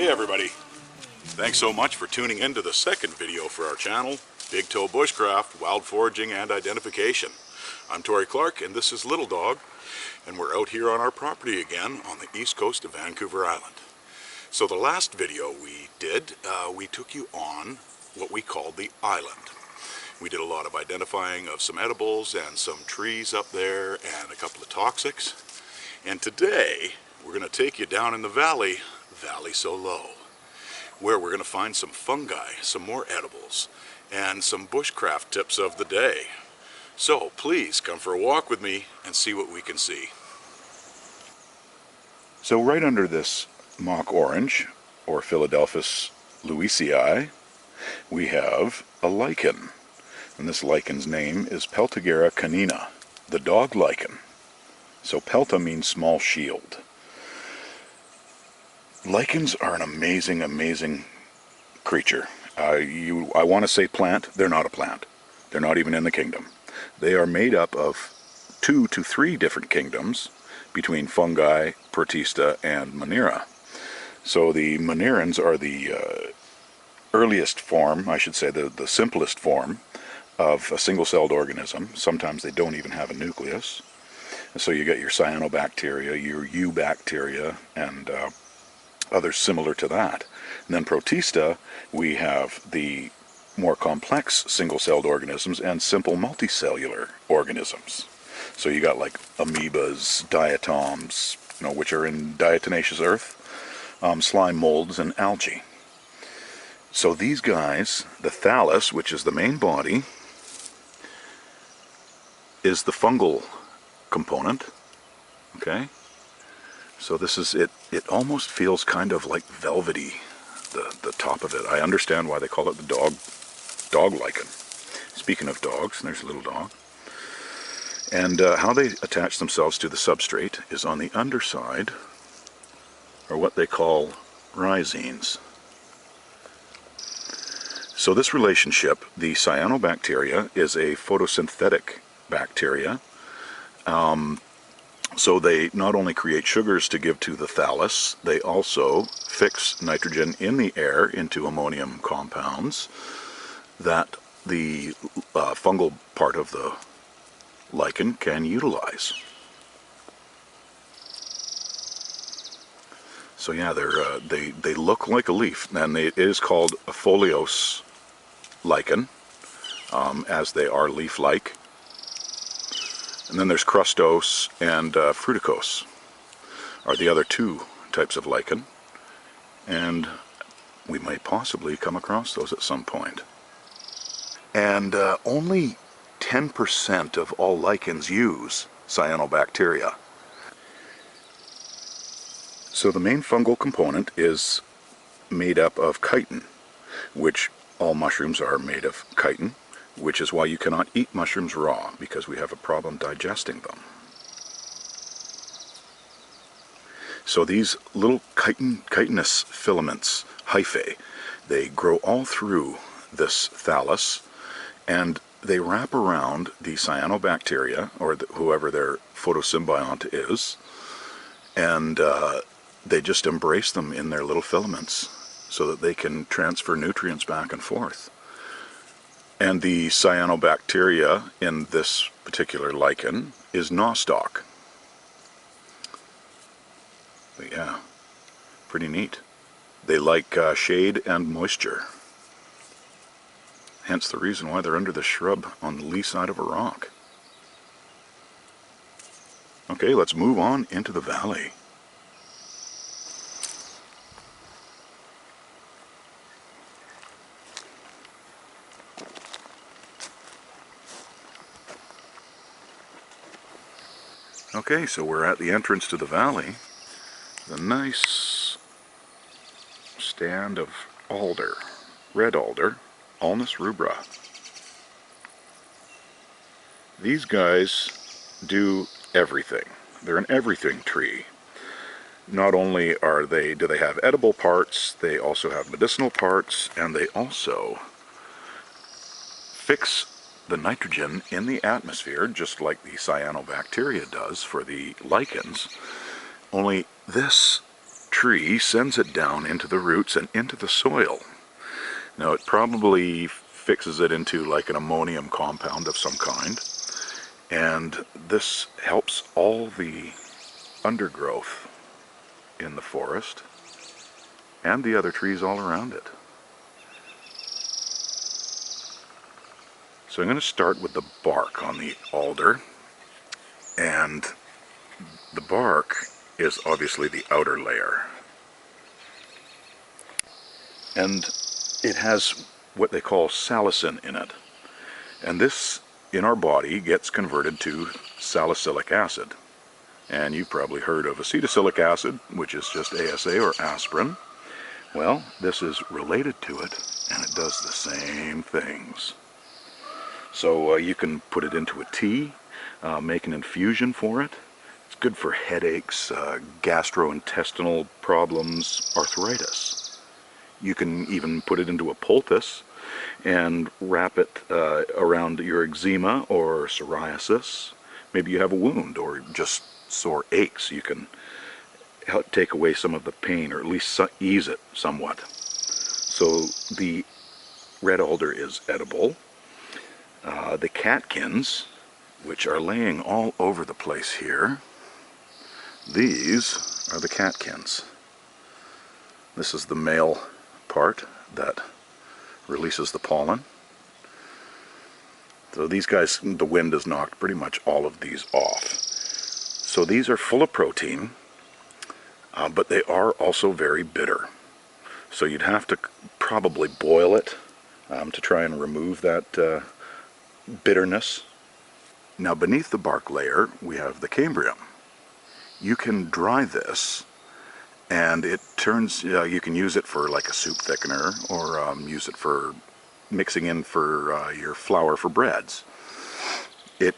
Hey everybody, thanks so much for tuning in to the second video for our channel, Big Toe Bushcraft, Wild Foraging and Identification. I'm Tori Clark and this is Little Dog, and we're out here on our property again on the east coast of Vancouver Island. So the last video we did, we took you on what we called the island. We did a lot of identifying of some edibles and some trees up there and a couple of toxics. And today we're going to take you down in the valley so low, where we're going to find some fungi, some more edibles, and some bushcraft tips of the day. So please come for a walk with me and see what we can see. So right under this mock orange, or Philadelphus louisii, we have a lichen. And this lichen's name is Peltigera canina, the dog lichen. So pelta means small shield. Lichens are an amazing creature. I want to say plant. They're not a plant. They're not even in the kingdom. They are made up of 2 to 3 different kingdoms between fungi, protista, and monera. So the monerans are the earliest form, I should say the simplest form of a single-celled organism. Sometimes they don't even have a nucleus. And so you get your cyanobacteria, your eubacteria, and others similar to that. And then protista, we have the more complex single-celled organisms and simple multicellular organisms. So you got like amoebas, diatoms, which are in diatomaceous earth, slime molds, and algae. So these guys, the thallus, which is the main body, is the fungal component. Okay? So this is it. It almost feels kind of like velvety, the top of it. I understand why they call it the dog lichen. Speaking of dogs, there's a little dog. And how they attach themselves to the substrate is on the underside, or what they call rhizines. So this relationship, the cyanobacteria, is a photosynthetic bacteria. So they not only create sugars to give to the thallus, they also fix nitrogen in the air into ammonium compounds that the fungal part of the lichen can utilize. So yeah, they look like a leaf, and it is called a foliose lichen, as they are leaf-like. And then there's crustose and fruticose are the other 2 types of lichen, and we might possibly come across those at some point. And only 10% of all lichens use cyanobacteria. So the main fungal component is made up of chitin, which all mushrooms are made of chitin, which is why you cannot eat mushrooms raw, because we have a problem digesting them. So these little chitinous filaments, hyphae, they grow all through this thallus, and they wrap around the cyanobacteria, or whoever their photosymbiont is, and they just embrace them in their little filaments so that they can transfer nutrients back and forth. And the cyanobacteria in this particular lichen is nostoc. But yeah, pretty neat. They like shade and moisture. Hence the reason why they're under the shrub on the lee side of a rock. Okay, let's move on into the valley. Okay, so we're at the entrance to the valley. The nice stand of alder, red alder, Alnus rubra. These guys do everything. They're an everything tree. Not only do they have edible parts, they also have medicinal parts, and they also fix the nitrogen in the atmosphere, just like the cyanobacteria does for the lichens. Only this tree sends it down into the roots and into the soil. Now it probably fixes it into like an ammonium compound of some kind, and this helps all the undergrowth in the forest and the other trees all around it. So I'm going to start with the bark on the alder, and the bark is obviously the outer layer. And it has what they call salicin in it. And this, in our body, gets converted to salicylic acid. And you've probably heard of acetylsalic acid, which is just ASA or aspirin. Well, this is related to it, and it does the same things. So you can put it into a tea, make an infusion for it. It's good for headaches, gastrointestinal problems, arthritis. You can even put it into a poultice and wrap it around your eczema or psoriasis. Maybe you have a wound or just sore aches. You can help take away some of the pain, or at least ease it somewhat. So the red alder is edible. The catkins, which are laying all over the place here, these are the catkins. This is the male part that releases the pollen. So these guys, the wind has knocked pretty much all of these off. So these are full of protein, but they are also very bitter. So you'd have to probably boil it to try and remove that bitterness. Now beneath the bark layer we have the cambium. You can dry this, and it turns, you can use it for like a soup thickener, or use it for mixing in for your flour for breads. It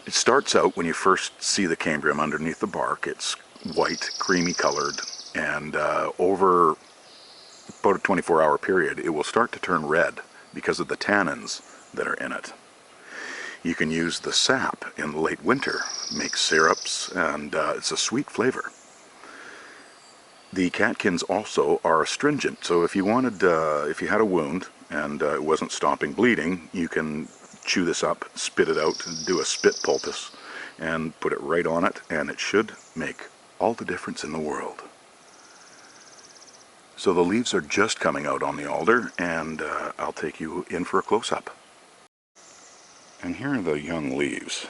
starts out, when you first see the cambium underneath the bark, it's white, creamy colored, and over about a 24-hour period it will start to turn red because of the tannins that are in it. You can use the sap in the late winter, make syrups, and it's a sweet flavor. The catkins also are astringent, so if you wanted, if you had a wound and it wasn't stopping bleeding, you can chew this up, spit it out, and do a spit poultice, and put it right on it, and it should make all the difference in the world. So the leaves are just coming out on the alder, and I'll take you in for a close-up. And here are the young leaves.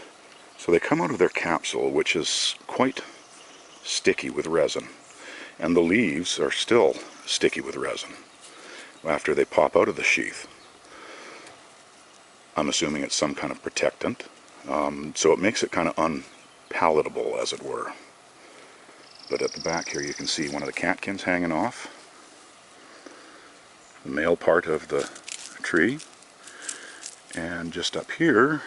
So they come out of their capsule, which is quite sticky with resin. And the leaves are still sticky with resin after they pop out of the sheath. I'm assuming it's some kind of protectant. So it makes it kind of unpalatable, as it were. But at the back here you can see one of the catkins hanging off. The male part of the tree. And just up here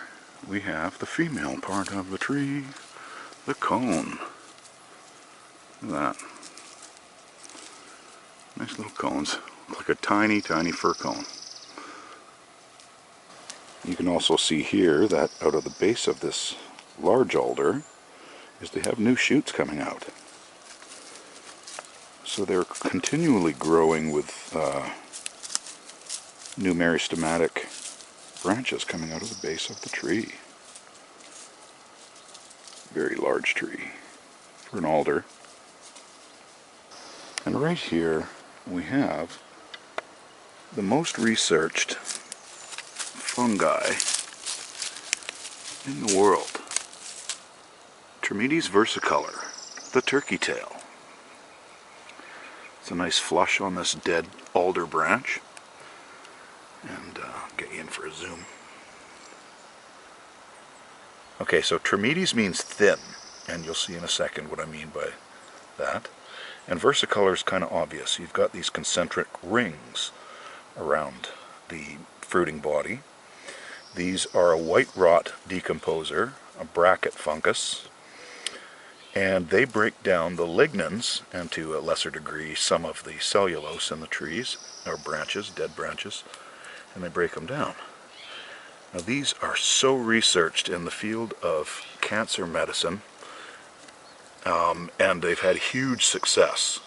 we have the female part of the tree, the cone. Look at that. Nice little cones. Look like a tiny, tiny fir cone. You can also see here that out of the base of this large alder is they have new shoots coming out. So they're continually growing with new meristematic branches coming out of the base of the tree. Very large tree for an alder. And right here we have the most researched fungi in the world. Trametes versicolor, the turkey tail. It's a nice flush on this dead alder branch. And get you in for a zoom. Okay, so Trametes means thin, and you'll see in a second what I mean by that. And versicolor is kind of obvious. You've got these concentric rings around the fruiting body. These are a white rot decomposer, a bracket fungus, and they break down the lignins, and to a lesser degree some of the cellulose in the trees, or branches, dead branches, and they break them down. Now these are so researched in the field of cancer medicine, and they've had huge success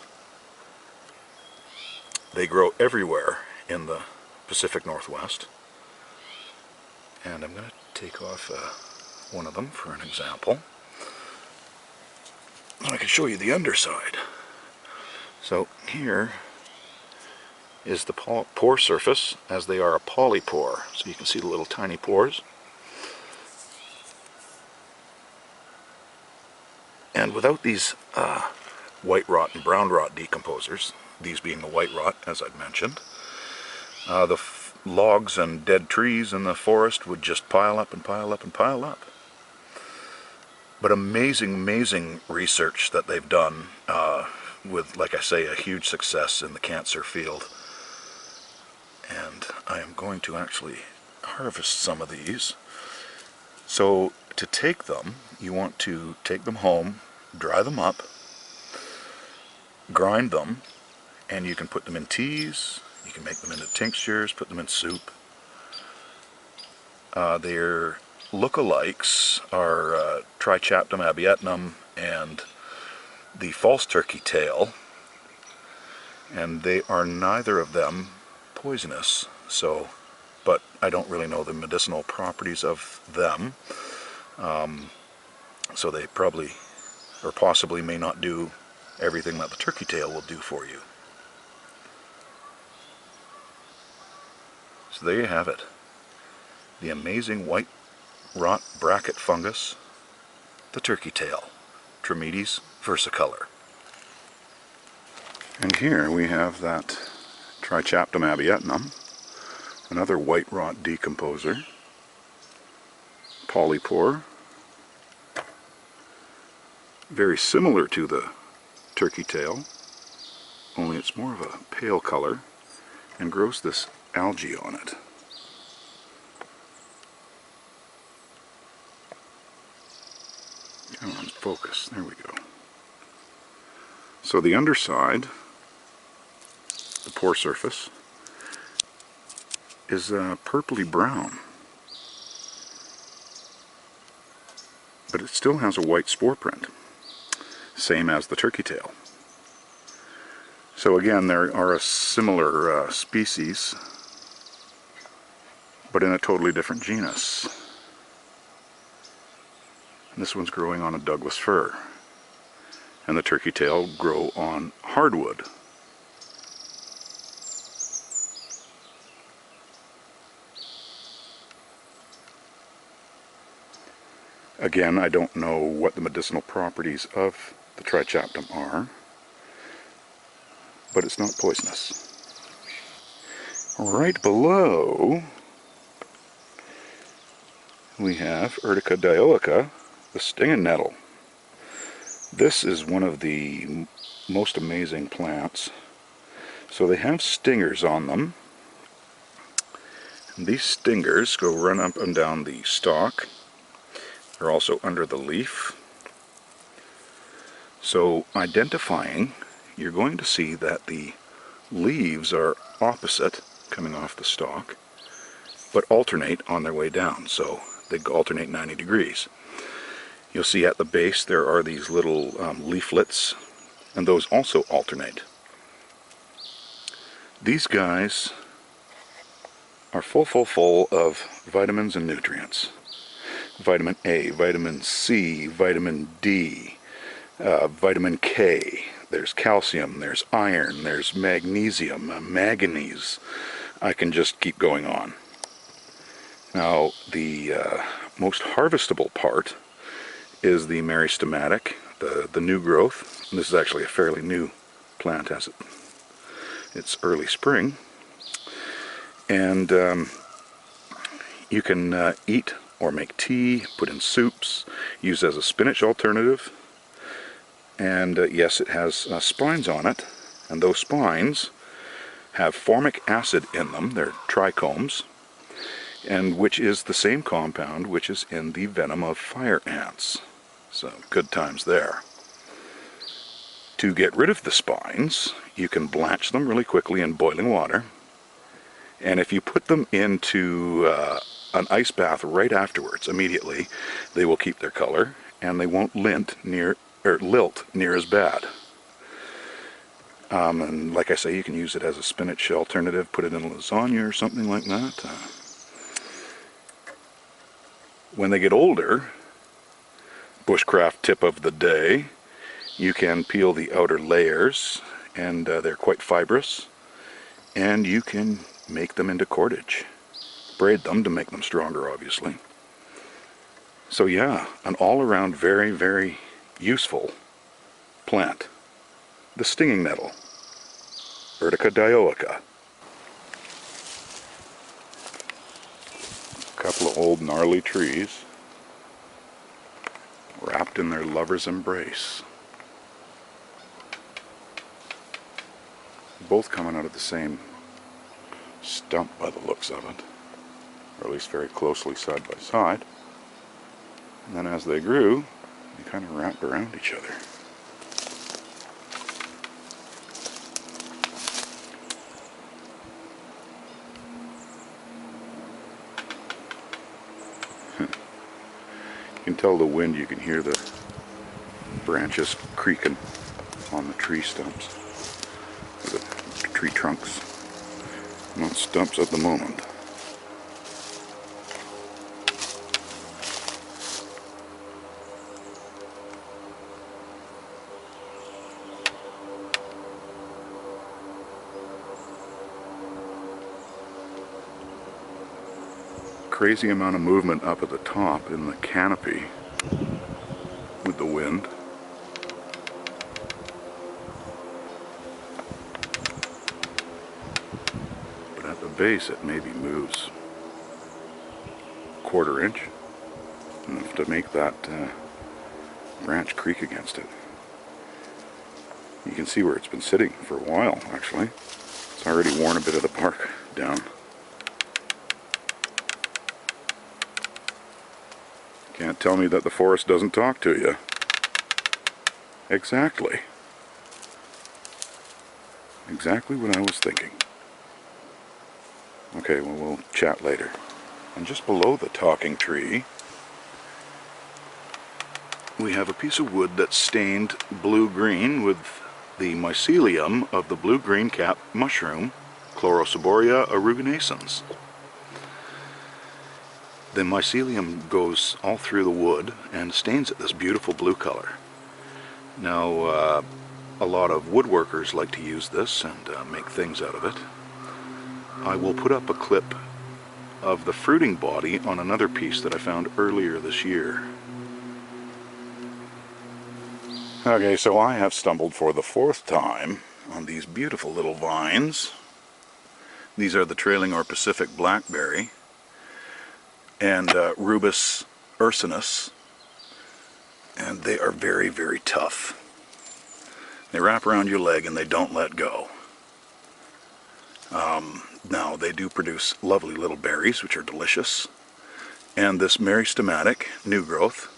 They grow everywhere in the Pacific Northwest. And I'm going to take off one of them for an example. And I can show you the underside. So here is the pore surface, as they are a polypore. So you can see the little tiny pores. And without these white rot and brown rot decomposers, these being the white rot, as I'd mentioned, the logs and dead trees in the forest would just pile up and pile up and pile up. But amazing, amazing research that they've done with, like I say, a huge success in the cancer field. And I am going to actually harvest some of these. So to take them, you want to take them home, dry them up, grind them, and you can put them in teas, you can make them into tinctures, put them in soup. Their lookalikes are Trichaptum abietnum and the false turkey tail, and they are neither of them poisonous, but I don't really know the medicinal properties of them, so they probably or possibly may not do everything that the turkey tail will do for you. So there you have it, the amazing white rot bracket fungus, the turkey tail, Trametes versicolor. And here we have that Trichaptum abietnum, another white rot decomposer, polypore, very similar to the turkey tail, only it's more of a pale color and grows this algae on it. Come on, focus, there we go. So the underside, the pore surface, is purpley brown, but it still has a white spore print, same as the turkey tail. So again, there are a similar species, but in a totally different genus. And this one's growing on a Douglas fir, and the turkey tail grow on hardwood. Again, I don't know what the medicinal properties of the Trichaptum are, but it's not poisonous. Right below, we have Urtica dioica, the stinging nettle. This is one of the most amazing plants. So they have stingers on them. And these stingers go run up and down the stalk. They're also under the leaf. So identifying, you're going to see that the leaves are opposite, coming off the stalk, but alternate on their way down. So they alternate 90 degrees. You'll see at the base there are these little leaflets, and those also alternate. These guys are full of vitamins and nutrients. Vitamin A, vitamin C, vitamin D, vitamin K, there's calcium, there's iron, there's magnesium, manganese. I can just keep going on. Now, the most harvestable part is the meristematic, the new growth. And this is actually a fairly new plant as it's early spring. And you can eat or make tea, put in soups, use as a spinach alternative. And yes, it has spines on it, and those spines have formic acid in them. They're trichomes, and which is the same compound which is in the venom of fire ants. So good times there. To get rid of the spines, you can blanch them really quickly in boiling water, and if you put them into an ice bath right afterwards, immediately, they will keep their color, and they won't lilt near as bad. And like I say, you can use it as a spinach alternative, put it in lasagna or something like that. When they get older, bushcraft tip of the day, you can peel the outer layers, and they're quite fibrous, and you can make them into cordage. Braid them to make them stronger, obviously. So yeah, an all-around very, very useful plant. The stinging nettle, Urtica dioica. A couple of old gnarly trees wrapped in their lover's embrace. Both coming out of the same stump by the looks of it, or at least very closely side by side. And then as they grew, they kind of wrapped around each other. You can tell the wind, you can hear the branches creaking on the tree stumps, or the tree trunks. Not stumps at the moment. Crazy amount of movement up at the top in the canopy with the wind. But at the base it maybe moves a quarter inch, enough to make that branch creak against it. You can see where it's been sitting for a while actually. It's already worn a bit of the bark down. Can't tell me that the forest doesn't talk to you. Exactly. Exactly what I was thinking. Okay, well, we'll chat later. And just below the talking tree, we have a piece of wood that's stained blue-green with the mycelium of the blue-green cap mushroom, Chlorosoboria aeruginosa. The mycelium goes all through the wood and stains it this beautiful blue color. Now, a lot of woodworkers like to use this and make things out of it. I will put up a clip of the fruiting body on another piece that I found earlier this year. Okay, so I have stumbled for the 4th time on these beautiful little vines. These are the trailing or Pacific blackberry and Rubus ursinus, and they are very, very tough. They wrap around your leg and they don't let go. Now, they do produce lovely little berries, which are delicious, and this meristematic new growth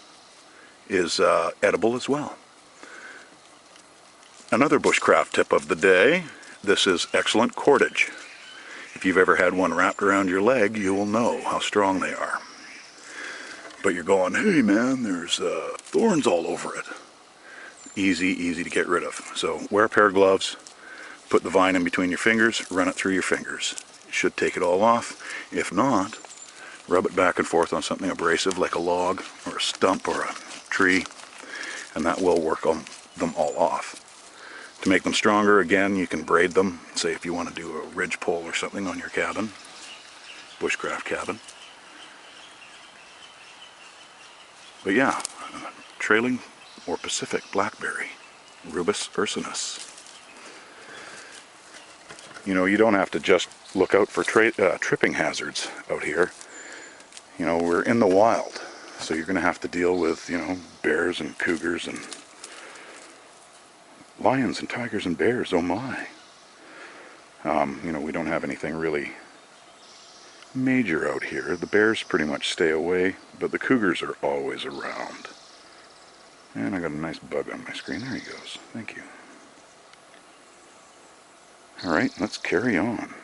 is edible as well. Another bushcraft tip of the day, this is excellent cordage. If you've ever had one wrapped around your leg, you will know how strong they are. But you're going, hey man, there's thorns all over it. Easy to get rid of. So wear a pair of gloves, put the vine in between your fingers, run it through your fingers. It should take it all off. If not, rub it back and forth on something abrasive like a log or a stump or a tree, and that will work them all off. To make them stronger, again, you can braid them. Say if you want to do a ridge pole or something on your cabin, bushcraft cabin. But yeah, trailing or Pacific blackberry, Rubus ursinus. You know, you don't have to just look out for tripping hazards out here. You know, we're in the wild, so you're going to have to deal with, you know, bears and cougars and lions and tigers and bears, oh my. You know, we don't have anything really major out here. The bears pretty much stay away, but the cougars are always around. And I got a nice bug on my screen. There he goes. Thank you. Alright, let's carry on.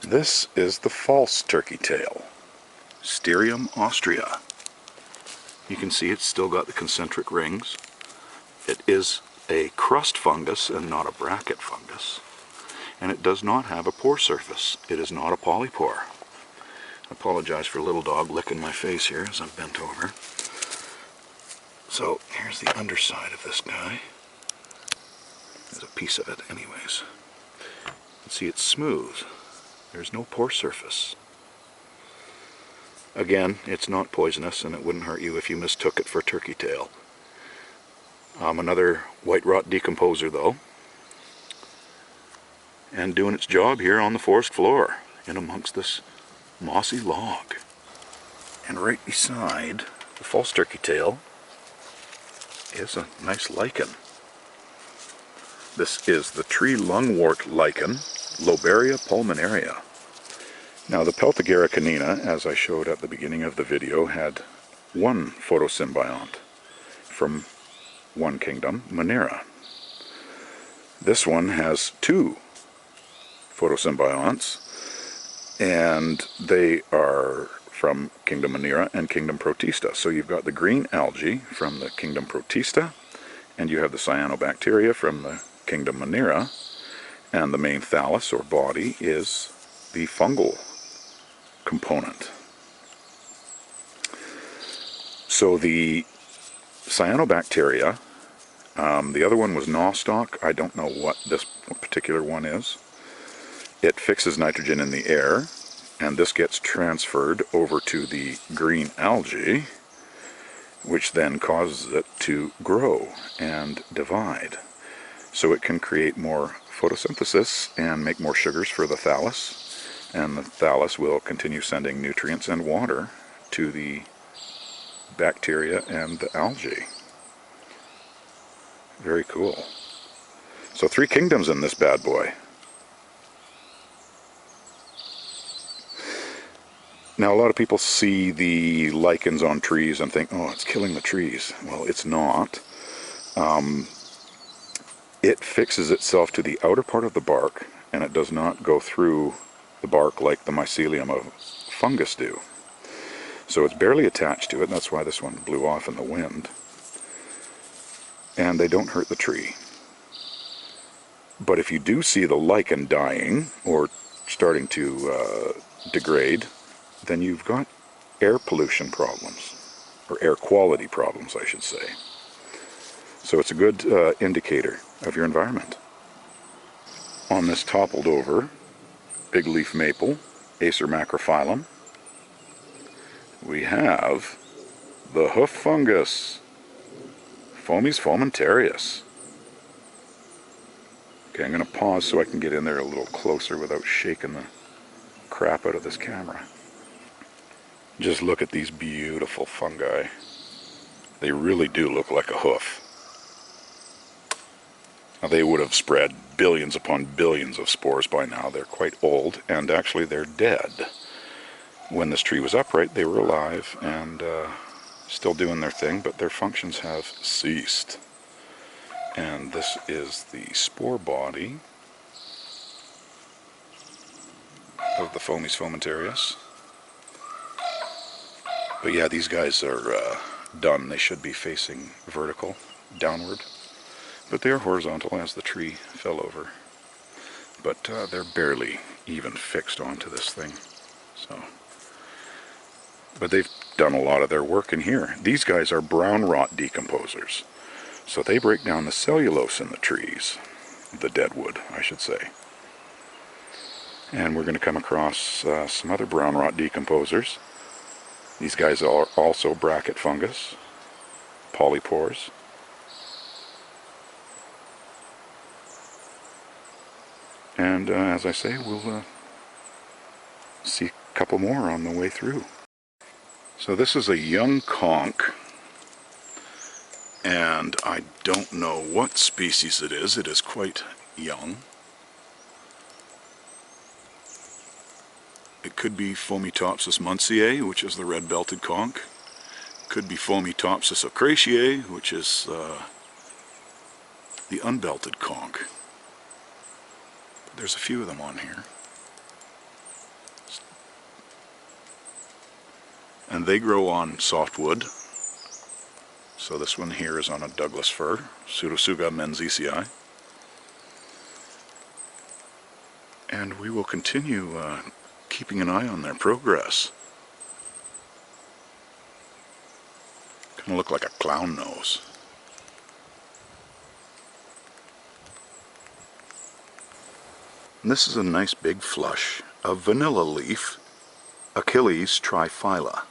This is the false turkey tail, Stereum ostrea. You can see it's still got the concentric rings. It is a crust fungus and not a bracket fungus. And it does not have a pore surface. It is not a polypore. I apologize for a little dog licking my face here as I'm bent over. So here's the underside of this guy. There's a piece of it anyways. You can see it's smooth. There's no pore surface. Again, it's not poisonous and it wouldn't hurt you if you mistook it for turkey tail. Another white rot decomposer though. And doing its job here on the forest floor in amongst this mossy log. And right beside the false turkey tail is a nice lichen. This is the tree lungwort lichen, Lobaria pulmonaria. Now the Peltigera canina, as I showed at the beginning of the video, had one photosymbiont from one kingdom, Monera. This one has two photosymbionts, and they are from Kingdom Monera and Kingdom Protista. So you've got the green algae from the Kingdom Protista, and you have the cyanobacteria from the Kingdom Monera, and the main thallus or body is the fungal component. So the cyanobacteria, the other one was nostoc. I don't know what this particular one is. It fixes nitrogen in the air, and this gets transferred over to the green algae, which then causes it to grow and divide. So it can create more photosynthesis and make more sugars for the thallus, and the thallus will continue sending nutrients and water to the bacteria and the algae. Very cool. So 3 kingdoms in this bad boy. Now a lot of people see the lichens on trees and think, oh, it's killing the trees. Well, it's not. It fixes itself to the outer part of the bark, and it does not go through the bark like the mycelium of fungus do. So it's barely attached to it, and that's why this one blew off in the wind. And they don't hurt the tree. But if you do see the lichen dying, or starting to degrade, then you've got air pollution problems, or air quality problems, I should say. So it's a good indicator of your environment. On this toppled over big leaf maple, Acer macrophyllum, we have the hoof fungus, Fomes fomentarius. Okay, I'm going to pause so I can get in there a little closer without shaking the crap out of this camera. Just look at these beautiful fungi. They really do look like a hoof. Now, they would have spread billions upon billions of spores by now. They're quite old, and actually they're dead. When this tree was upright, they were alive and still doing their thing, but their functions have ceased. And this is the spore body of the Fomes fomentarius. But yeah, these guys are done. They should be facing vertical, downward. But they are horizontal as the tree fell over. But they're barely even fixed onto this thing. So, but they've done a lot of their work in here. These guys are brown rot decomposers. So they break down the cellulose in the trees. The dead wood, I should say. And we're going to come across some other brown rot decomposers. These guys are also bracket fungus, polypores. And as I say, we'll see a couple more on the way through. So this is a young conch, and I don't know what species it is. It is quite young. It could be Fomitopsis munsii, which is the red-belted conch. Could be Fomitopsis ocratiae, which is the unbelted conch. There's a few of them on here. And they grow on softwood. So this one here is on a Douglas fir, Pseudotsuga menziesii. And we will continue keeping an eye on their progress. Kind of look like a clown nose. And this is a nice big flush of vanilla leaf, Achilles triphylla.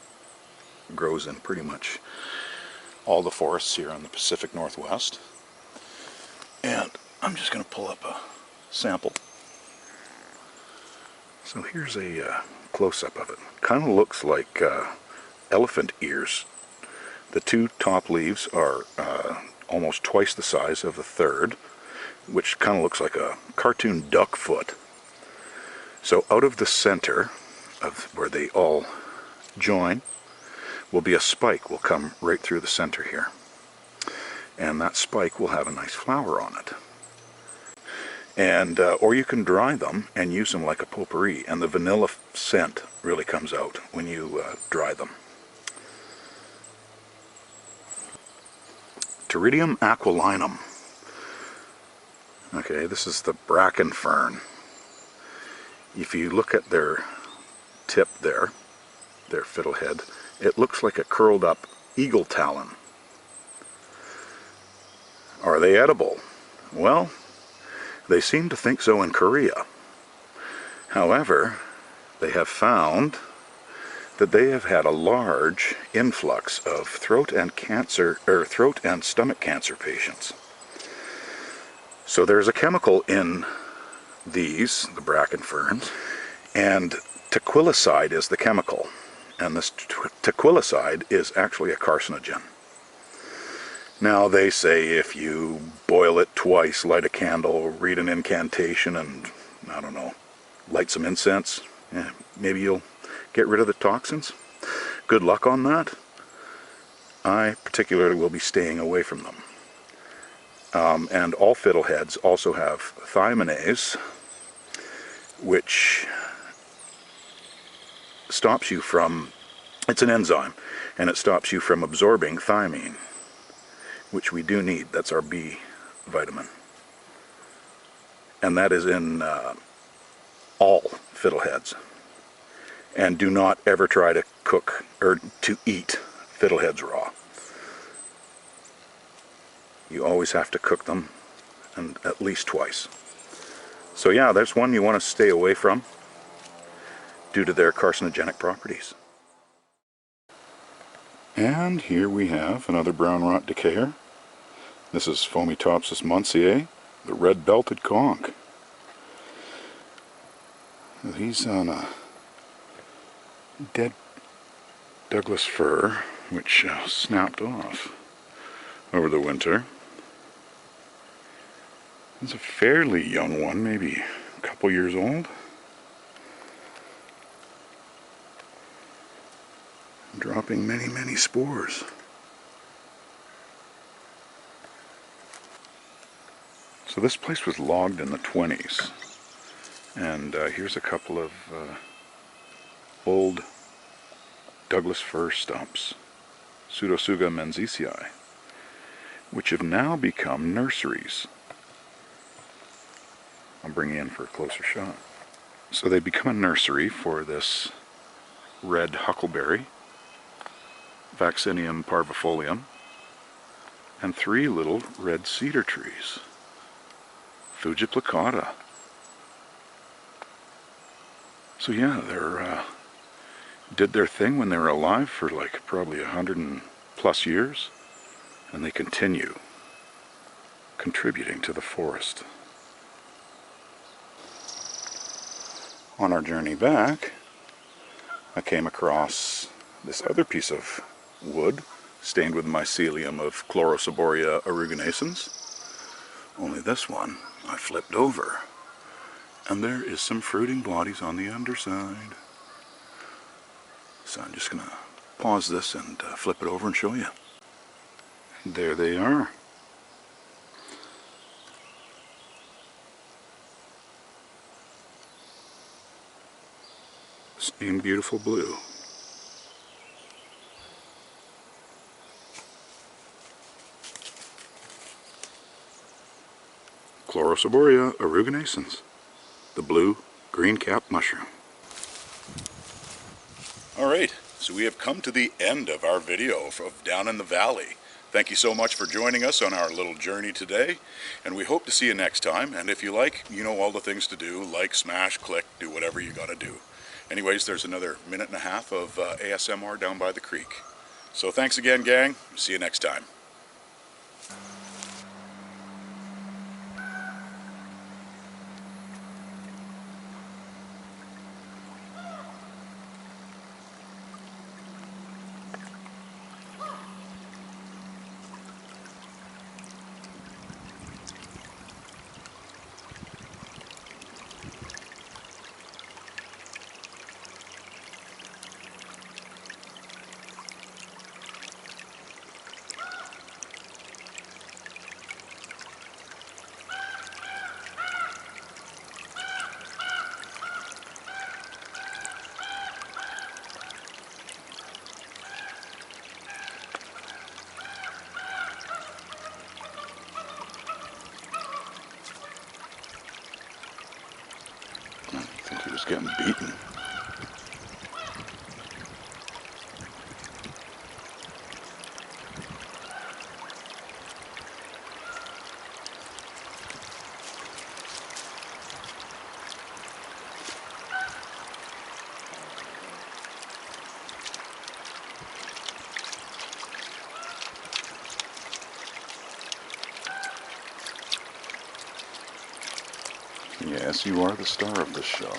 Grows in pretty much all the forests here on the Pacific Northwest. And I'm just going to pull up a sample. So here's a close-up of it. Kind of looks like elephant ears. The two top leaves are almost twice the size of the third, which kind of looks like a cartoon duck foot. So out of the center of where they all join will be a spike, will come right through the center here. And that spike will have a nice flower on it. And or you can dry them and use them like a potpourri, and the vanilla scent really comes out when you dry them. Pteridium aquilinum. Okay, this is the bracken fern. If you look at their tip there, their fiddlehead, it looks like a curled up eagle talon. Are they edible? Well, they seem to think so in Korea. However, they have found that they have had a large influx of throat and stomach cancer patients. So there's a chemical in these, the bracken ferns, and tequilicide is the chemical. And this tequilicide is actually a carcinogen. Now they say if you boil it twice, light a candle, read an incantation, and, I don't know, light some incense, maybe you'll get rid of the toxins. Good luck on that. I particularly will be staying away from them. And all fiddleheads also have thiaminase, which stops you from, it's an enzyme, and it stops you from absorbing thiamine, which we do need. That's our B vitamin. And that is in all fiddleheads. And do not ever try to cook or to eat fiddleheads raw. You always have to cook them, and at least twice. So yeah, there's one you want to stay away from due to their carcinogenic properties. And here we have another brown rot decayer. This is Fomitopsis Munsei, the red-belted conch. He's on a dead Douglas fir, which snapped off over the winter. It's a fairly young one, maybe a couple years old. Dropping many, many spores. So this place was logged in the 20s. And here's a couple of old Douglas fir stumps, Pseudotsuga menziesii, which have now become nurseries. I'll bring you in for a closer shot. So they become a nursery for this red huckleberry, Vaccinium parvifolium, and 3 little red cedar trees, Thuja plicata. So yeah, they're did their thing when they were alive for like probably 100+ years, and they continue contributing to the forest. On our journey back, I came across this other piece of wood stained with mycelium of Chlorosoboria aeruginascens. Only this one I flipped over, and there is some fruiting bodies on the underside. So I'm just going to pause this and flip it over and show you. There they are. Same beautiful blue. Chlorosoboria aeruginosus, the blue green cap mushroom. Alright, so we have come to the end of our video of Down in the Valley. Thank you so much for joining us on our little journey today, and we hope to see you next time. And if you like, you know all the things to do: like, smash, click, do whatever you gotta do. Anyways, there's another minute and a half of ASMR down by the creek. So thanks again, gang. See you next time. I think he was getting beaten. Yes, you are the star of this show.